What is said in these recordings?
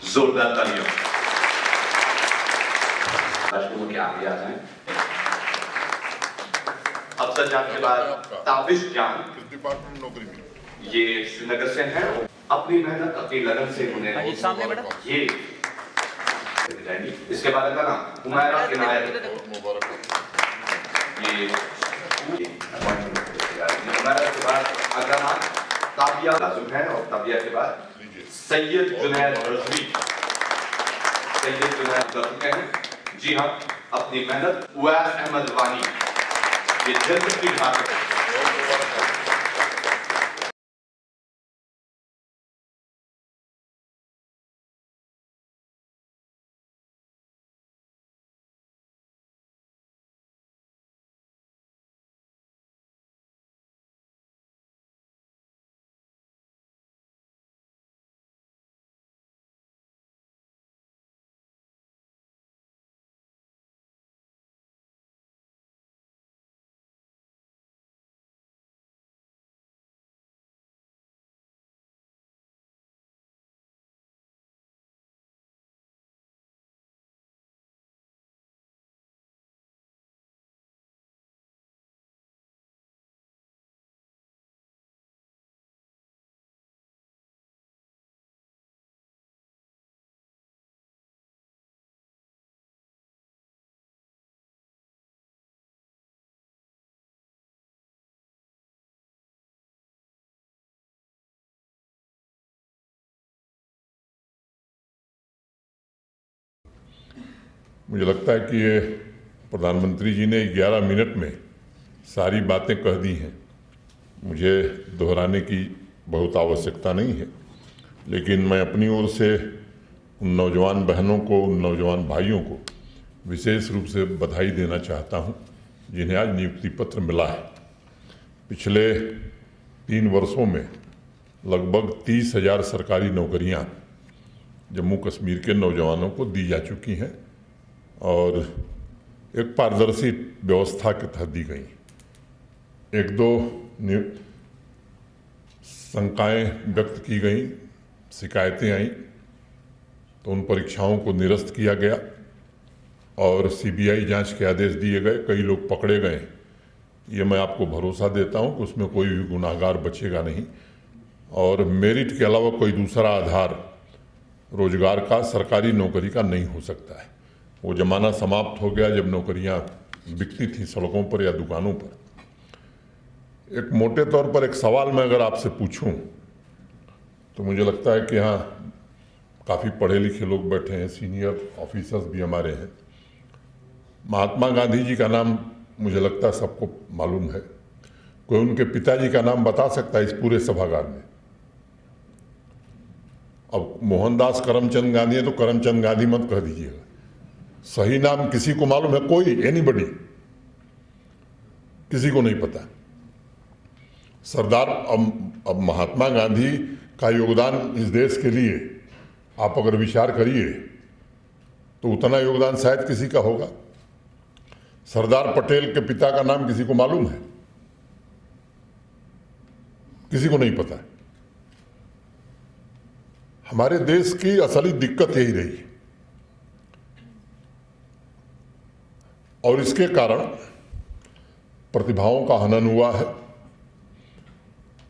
जोरदार तालियों। राष्ट्रपति के आगे आ जाएं। अफसर जान के बाद ताबिश जान किस डिपार्टमेंट में नौकरी मिली? ये श्रीनगर से है। अपनी मेहनत अपनी लगन से उन्हें सामने मैडम ये इसके बाद अगला नाम हुमायरा इनायत। मुबारक हो। ये हुमायरा के बाद अगला नाम ताबिया लाजुम है और ताबिया के बाद सैयद जुनैद रज़वी। सैयद जुनैद रज़वी हैं। जी हाँ, अपनी मेहनत उवैस अहमद वानी ये जल्द की बात है। मुझे लगता है कि ये प्रधानमंत्री जी ने 11 मिनट में सारी बातें कह दी हैं। मुझे दोहराने की बहुत आवश्यकता नहीं है, लेकिन मैं अपनी ओर से उन नौजवान बहनों को, उन नौजवान भाइयों को विशेष रूप से बधाई देना चाहता हूं, जिन्हें आज नियुक्ति पत्र मिला है। पिछले 3 वर्षों में लगभग 30,000 सरकारी नौकरियां जम्मू कश्मीर के नौजवानों को दी जा चुकी हैं और एक पारदर्शी व्यवस्था के तहत दी गई। 1-2 शंकाएं व्यक्त की गई, शिकायतें आईं, तो उन परीक्षाओं को निरस्त किया गया और सीबीआई जांच के आदेश दिए गए। कई लोग पकड़े गए। ये मैं आपको भरोसा देता हूं कि उसमें कोई भी गुनाहगार बचेगा नहीं और मेरिट के अलावा कोई दूसरा आधार रोजगार का, सरकारी नौकरी का नहीं हो सकता है। वो जमाना समाप्त हो गया जब नौकरियां बिकती थी सड़कों पर या दुकानों पर। एक मोटे तौर पर एक सवाल मैं अगर आपसे पूछूं तो मुझे लगता है कि यहाँ काफ़ी पढ़े लिखे लोग बैठे हैं, सीनियर ऑफिसर्स भी हमारे हैं। महात्मा गांधी जी का नाम मुझे लगता है सबको मालूम है। कोई उनके पिताजी का नाम बता सकता है इस पूरे सभागार में? अब मोहनदास करमचंद गांधी है तो करमचंद गांधी मत कह दीजिएगा। सही नाम किसी को मालूम है? कोई, एनीबडी? किसी को नहीं पता। सरदार अब महात्मा गांधी का योगदान इस देश के लिए आप अगर विचार करिए तो उतना योगदान शायद किसी का होगा। सरदार पटेल के पिता का नाम किसी को मालूम है? किसी को नहीं पता है। हमारे देश की असली दिक्कत यही रही है और इसके कारण प्रतिभाओं का हनन हुआ है।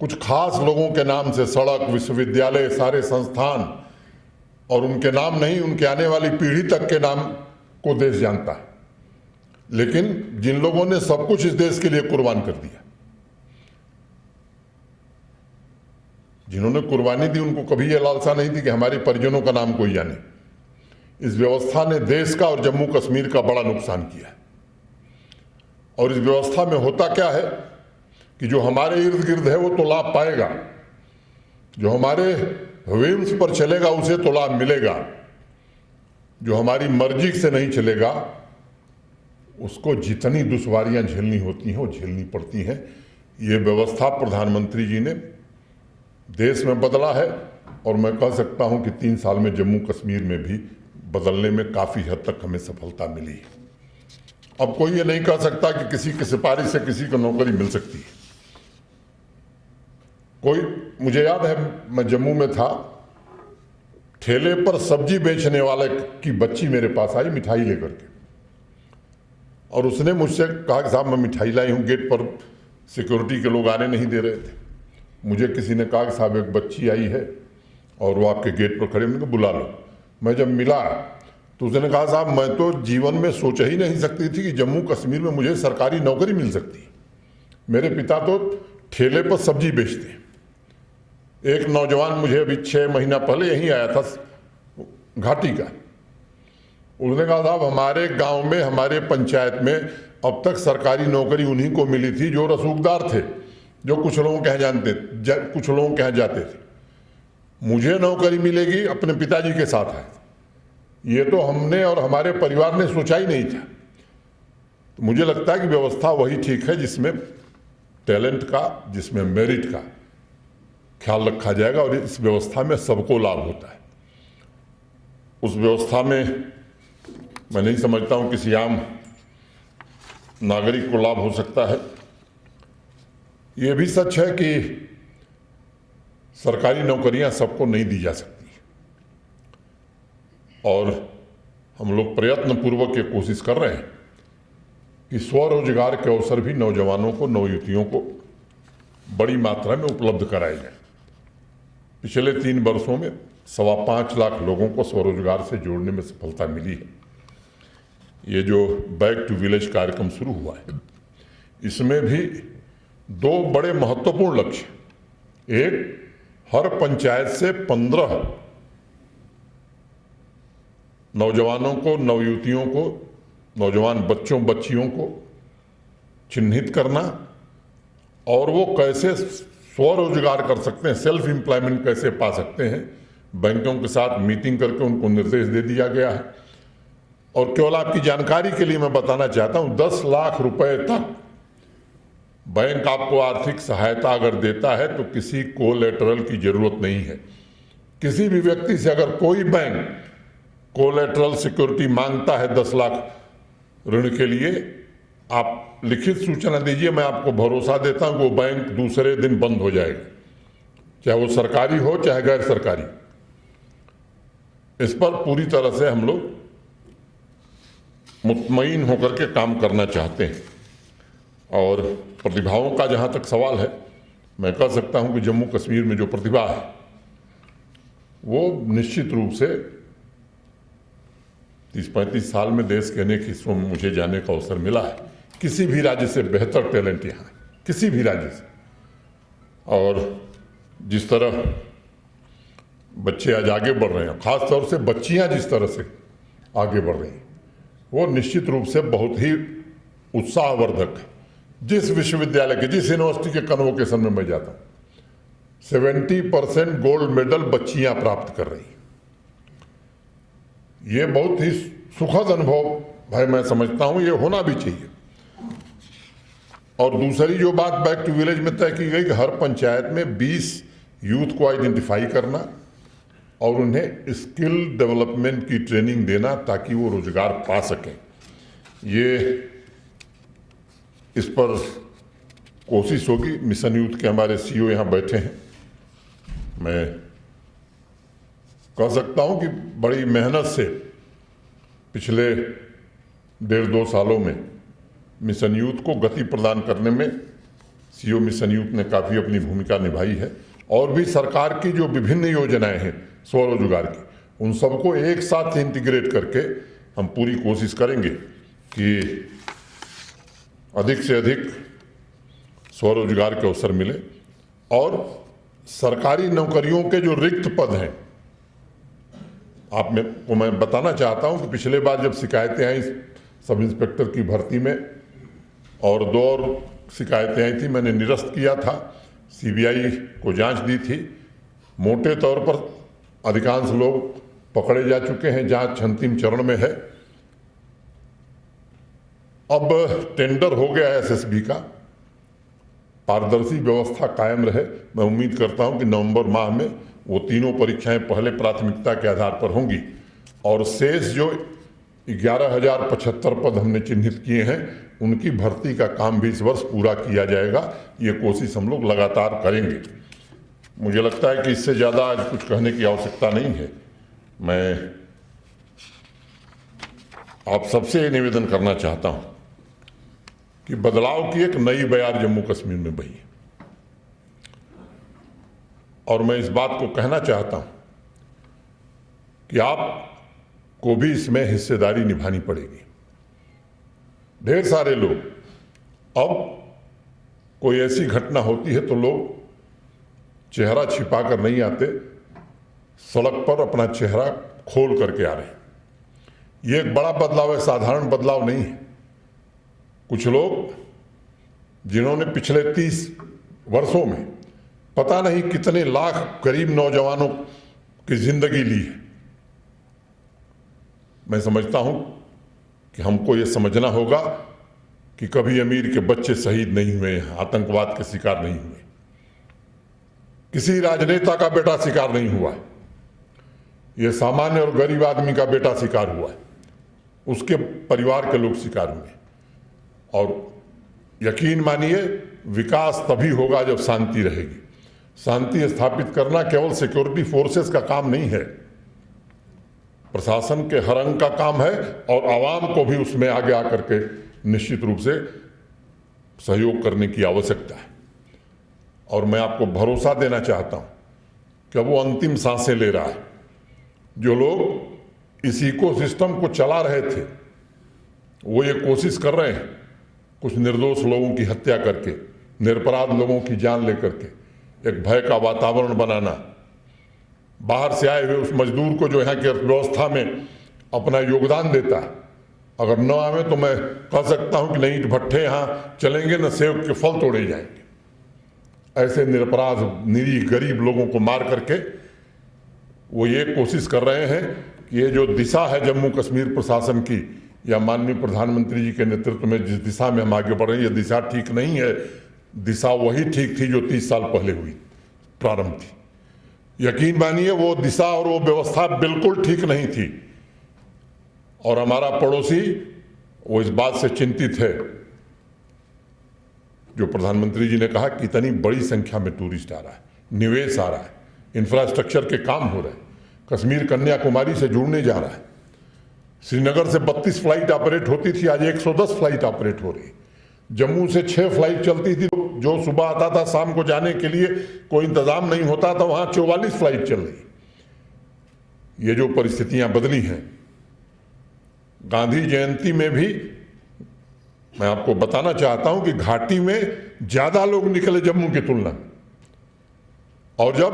कुछ खास लोगों के नाम से सड़क, विश्वविद्यालय, सारे संस्थान और उनके नाम नहीं, उनके आने वाली पीढ़ी तक के नाम को देश जानता है। लेकिन जिन लोगों ने सब कुछ इस देश के लिए कुर्बान कर दिया, जिन्होंने कुर्बानी दी, उनको कभी यह लालसा नहीं थी कि हमारे परिजनों का नाम कोई जाने। इस व्यवस्था ने देश का और जम्मू कश्मीर का बड़ा नुकसान किया। और इस व्यवस्था में होता क्या है कि जो हमारे इर्द गिर्द है वो तो लाभ पाएगा, जो हमारे व्हील्स पर चलेगा उसे तो लाभ मिलेगा, जो हमारी मर्जी से नहीं चलेगा उसको जितनी दुश्वारियां झेलनी होती हैं वो झेलनी पड़ती हैं। ये व्यवस्था प्रधानमंत्री जी ने देश में बदला है और मैं कह सकता हूं कि 3 साल में जम्मू कश्मीर में भी बदलने में काफ़ी हद तक हमें सफलता मिली है। अब कोई ये नहीं कह सकता कि किसी की सिफारिश से किसी को नौकरी मिल सकती है। मुझे याद है मैं जम्मू में था ठेले पर सब्जी बेचने वाले की बच्ची मेरे पास आई मिठाई लेकर के, और उसने मुझसे कहा कि साहब मैं मिठाई लाई हूँ, गेट पर सिक्योरिटी के लोग आने नहीं दे रहे थे। मुझे किसी ने कहा कि साहब एक बच्ची आई है और वो आपके गेट पर खड़े, उनको बुला लो। मैं जब मिला तो उसने कहा साहब मैं तो जीवन में सोच ही नहीं सकती थी कि जम्मू कश्मीर में मुझे सरकारी नौकरी मिल सकती है। मेरे पिता तो ठेले पर सब्जी बेचते हैं। एक नौजवान मुझे अभी 6 महीना पहले यहीं आया था घाटी का, उसने कहा साहब हमारे गांव में हमारे पंचायत में अब तक सरकारी नौकरी उन्हीं को मिली थी जो रसूखदार थे, जो कुछ लोगों के यहाँ कुछ लोगों के यहाँ जाते थे। मुझे नौकरी मिलेगी अपने पिताजी के साथ है, ये तो हमने और हमारे परिवार ने सोचा ही नहीं था। तो मुझे लगता है कि व्यवस्था वही ठीक है जिसमें टैलेंट का, जिसमें मेरिट का ख्याल रखा जाएगा, और इस व्यवस्था में सबको लाभ होता है। उस व्यवस्था में मैं नहीं समझता हूं किसी आम नागरिक को लाभ हो सकता है। ये भी सच है कि सरकारी नौकरियां सबको नहीं दी जा सकती, और हम लोग प्रयत्न पूर्वक ये कोशिश कर रहे हैं कि स्वरोजगार के अवसर भी नौजवानों को, नवयुवतियों को बड़ी मात्रा में उपलब्ध कराए जाए। पिछले 3 वर्षों में 5.25 लाख लोगों को स्वरोजगार से जोड़ने में सफलता मिली है। ये जो बैक टू विलेज कार्यक्रम शुरू हुआ है, इसमें भी 2 बड़े महत्वपूर्ण लक्ष्य, एक हर पंचायत से 15 नौजवानों को, नवयुवतियों को, नौजवान बच्चों बच्चियों को चिन्हित करना, और वो कैसे स्वरोजगार कर सकते हैं, सेल्फ एम्प्लॉयमेंट कैसे पा सकते हैं, बैंकों के साथ मीटिंग करके उनको निर्देश दे दिया गया है। और केवल आपकी जानकारी के लिए मैं बताना चाहता हूं, 10 लाख रुपए तक बैंक आपको आर्थिक सहायता अगर देता है तो किसी कोलेटरल की जरूरत नहीं है। किसी भी व्यक्ति से अगर कोई बैंक कोलेटरल सिक्योरिटी मांगता है 10 लाख ऋण के लिए, आप लिखित सूचना दीजिए, मैं आपको भरोसा देता हूं कि वो बैंक दूसरे दिन बंद हो जाएगा, चाहे वो सरकारी हो चाहे गैर सरकारी। इस पर पूरी तरह से हम लोग मुतमईन होकर के काम करना चाहते हैं। और प्रतिभाओं का जहां तक सवाल है, मैं कह सकता हूं कि जम्मू कश्मीर में जो प्रतिभा है वो निश्चित रूप से 30-35 साल में देश के अनेक हिस्सों में मुझे जाने का अवसर मिला है। किसी भी राज्य से बेहतर टैलेंट यहाँ है, किसी भी राज्य से। और जिस तरह बच्चे आज आगे बढ़ रहे हैं, खास तौर से बच्चियां जिस तरह से आगे बढ़ रही हैं, वो निश्चित रूप से बहुत ही उत्साहवर्धक है। जिस विश्वविद्यालय के, जिस यूनिवर्सिटी के कन्वोकेशन में मैं जाता हूँ, 70% गोल्ड मेडल बच्चियां प्राप्त कर रही हैं। ये बहुत ही सुखद अनुभव भाई मैं समझता हूं, ये होना भी चाहिए। और दूसरी जो बात बैक टू विलेज में तय की गई कि हर पंचायत में 20 यूथ को आइडेंटिफाई करना और उन्हें स्किल डेवलपमेंट की ट्रेनिंग देना ताकि वो रोजगार पा सकें। ये इस पर कोशिश होगी। मिशन यूथ के हमारे सीईओ यहाँ बैठे हैं। मैं कह सकता हूं कि बड़ी मेहनत से पिछले 1.5-2 सालों में मिशन यूथ को गति प्रदान करने में सीईओ मिशन यूथ ने काफ़ी अपनी भूमिका निभाई है। और भी सरकार की जो विभिन्न योजनाएं हैं स्वरोजगार की, उन सबको एक साथ इंटीग्रेट करके हम पूरी कोशिश करेंगे कि अधिक से अधिक स्वरोजगार के अवसर मिले। और सरकारी नौकरियों के जो रिक्त पद हैं, आप में को मैं बताना चाहता हूं कि पिछले बार जब शिकायतें आई सब इंस्पेक्टर की भर्ती में, और 2 और शिकायतें आई थी, मैंने निरस्त किया था, सीबीआई को जांच दी थी। मोटे तौर पर अधिकांश लोग पकड़े जा चुके हैं, जांच अंतिम चरण में है। अब टेंडर हो गया है एसएसबी का, पारदर्शी व्यवस्था कायम रहे। मैं उम्मीद करता हूं कि नवंबर माह में वो तीनों परीक्षाएं पहले प्राथमिकता के आधार पर होंगी, और शेष जो 11,075 पद हमने चिन्हित किए हैं उनकी भर्ती का काम भी इस वर्ष पूरा किया जाएगा। ये कोशिश हम लोग लगातार करेंगे। मुझे लगता है कि इससे ज़्यादा आज कुछ कहने की आवश्यकता नहीं है। मैं आप सबसे निवेदन करना चाहता हूं कि बदलाव की एक नई बयार जम्मू कश्मीर में बही है और मैं इस बात को कहना चाहता हूं कि आपको भी इसमें हिस्सेदारी निभानी पड़ेगी। ढेर सारे लोग, अब कोई ऐसी घटना होती है तो लोग चेहरा छिपाकर नहीं आते, सड़क पर अपना चेहरा खोल करके आ रहे हैं। ये एक बड़ा बदलाव है, साधारण बदलाव नहीं है। कुछ लोग जिन्होंने पिछले 30 वर्षों में पता नहीं कितने लाख गरीब नौजवानों की जिंदगी ली है, मैं समझता हूं कि हमको ये समझना होगा कि कभी अमीर के बच्चे शहीद नहीं हुए, आतंकवाद के शिकार नहीं हुए, किसी राजनेता का बेटा शिकार नहीं हुआ है, ये सामान्य और गरीब आदमी का बेटा शिकार हुआ है, उसके परिवार के लोग शिकार हुए। और यकीन मानिए, विकास तभी होगा जब शांति रहेगी। शांति स्थापित करना केवल सिक्योरिटी फोर्सेस का काम नहीं है, प्रशासन के हर अंग का काम है और आवाम को भी उसमें आगे आकर के निश्चित रूप से सहयोग करने की आवश्यकता है। और मैं आपको भरोसा देना चाहता हूं कि वो अंतिम सांसें ले रहा है। जो लोग इस इकोसिस्टम को चला रहे थे, वो ये कोशिश कर रहे हैं कुछ निर्दोष लोगों की हत्या करके, निरपराध लोगों की जान लेकर के एक भय का वातावरण बनाना, बाहर से आए हुए उस मजदूर को जो यहाँ की अर्थव्यवस्था में अपना योगदान देता है, अगर न आवे तो मैं कह सकता हूं कि नहीं ईंट भट्ठे यहाँ चलेंगे, न सेब के फल तोड़े जाएंगे। ऐसे निरपराध निरीह गरीब लोगों को मार करके वो ये कोशिश कर रहे हैं कि ये जो दिशा है जम्मू कश्मीर प्रशासन की या माननीय प्रधानमंत्री जी के नेतृत्व में जिस दिशा में हम आगे बढ़ रहे हैं, ये दिशा ठीक नहीं है। दिशा वही ठीक थी जो 30 साल पहले हुई प्रारंभ थी। यकीन मानिए, वो दिशा और वो व्यवस्था बिल्कुल ठीक नहीं थी। और हमारा पड़ोसी वो इस बात से चिंतित है, जो प्रधानमंत्री जी ने कहा कि इतनी बड़ी संख्या में टूरिस्ट आ रहा है, निवेश आ रहा है, इंफ्रास्ट्रक्चर के काम हो रहे हैं, कश्मीर कन्याकुमारी से जुड़ने जा रहा है। श्रीनगर से 32 फ्लाइट ऑपरेट होती थी, आज 110 फ्लाइट ऑपरेट हो रही है। जम्मू से 6 फ्लाइट चलती थी, जो सुबह आता था शाम को जाने के लिए कोई इंतजाम नहीं होता था, वहां 44 फ्लाइट चल रही। ये जो परिस्थितियां बदली हैं, गांधी जयंती में भी मैं आपको बताना चाहता हूं कि घाटी में ज्यादा लोग निकले जम्मू की तुलना में। और जब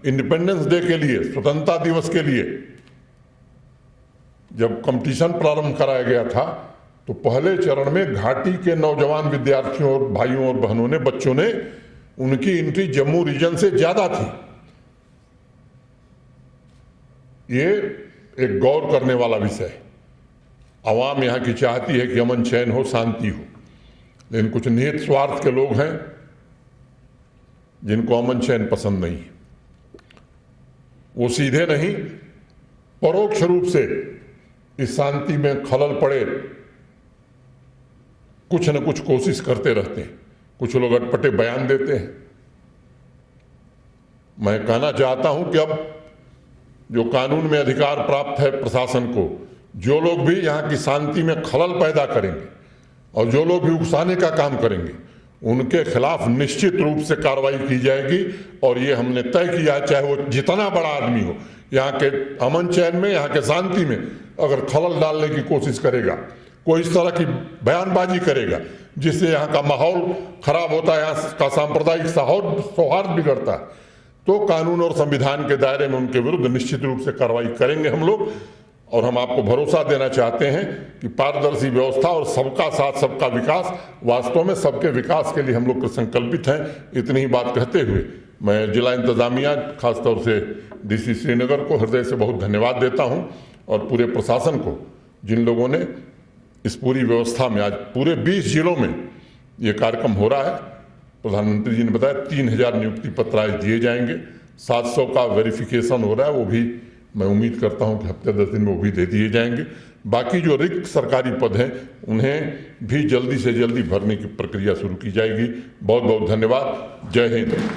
इंडिपेंडेंस डे के लिए, स्वतंत्रता दिवस के लिए जब कंपटीशन प्रारंभ कराया गया था, तो पहले चरण में घाटी के नौजवान विद्यार्थियों और भाइयों और बहनों ने, बच्चों ने, उनकी एंट्री जम्मू रीजन से ज्यादा थी। ये एक गौर करने वाला विषय है। आवाम यहां की चाहती है कि अमन चैन हो, शांति हो, लेकिन कुछ निहित स्वार्थ के लोग हैं जिनको अमन चैन पसंद नहीं है। वो सीधे नहीं, परोक्ष रूप से इस शांति में खलल पड़े कुछ न कुछ कोशिश करते रहते हैं। कुछ लोग अटपटे बयान देते हैं। मैं कहना चाहता हूं कि अब जो कानून में अधिकार प्राप्त है प्रशासन को, जो लोग भी यहां की शांति में खलल पैदा करेंगे और जो लोग भी उकसाने का काम करेंगे, उनके खिलाफ निश्चित रूप से कार्रवाई की जाएगी। और ये हमने तय किया है, चाहे वो जितना बड़ा आदमी हो, यहाँ के अमन चैन में, यहाँ के शांति में अगर खलल डालने की कोशिश करेगा, कोई इस तरह की बयानबाजी करेगा जिससे यहाँ का माहौल खराब होता है, यहाँ का सांप्रदायिक सौहार्द बिगड़ता है, तो कानून और संविधान के दायरे में उनके विरुद्ध निश्चित रूप से कार्रवाई करेंगे हम लोग। और हम आपको भरोसा देना चाहते हैं कि पारदर्शी व्यवस्था और सबका साथ सबका विकास, वास्तव में सबके विकास के लिए हम लोग संकल्पित हैं। इतनी ही बात कहते हुए मैं जिला इंतजामिया, खासतौर से डीसी श्रीनगर को हृदय से बहुत धन्यवाद देता हूं और पूरे प्रशासन को, जिन लोगों ने इस पूरी व्यवस्था में, आज पूरे 20 जिलों में ये कार्यक्रम हो रहा है। प्रधानमंत्री जी ने बताया 3000 नियुक्ति पत्र आज दिए जाएंगे, 700 का वेरिफिकेशन हो रहा है, वो भी मैं उम्मीद करता हूं कि हफ्ते 10 दिन में वो भी दे दिए जाएंगे। बाकी जो रिक्त सरकारी पद हैं उन्हें भी जल्दी से जल्दी भरने की प्रक्रिया शुरू की जाएगी। बहुत बहुत धन्यवाद। जय हिंद।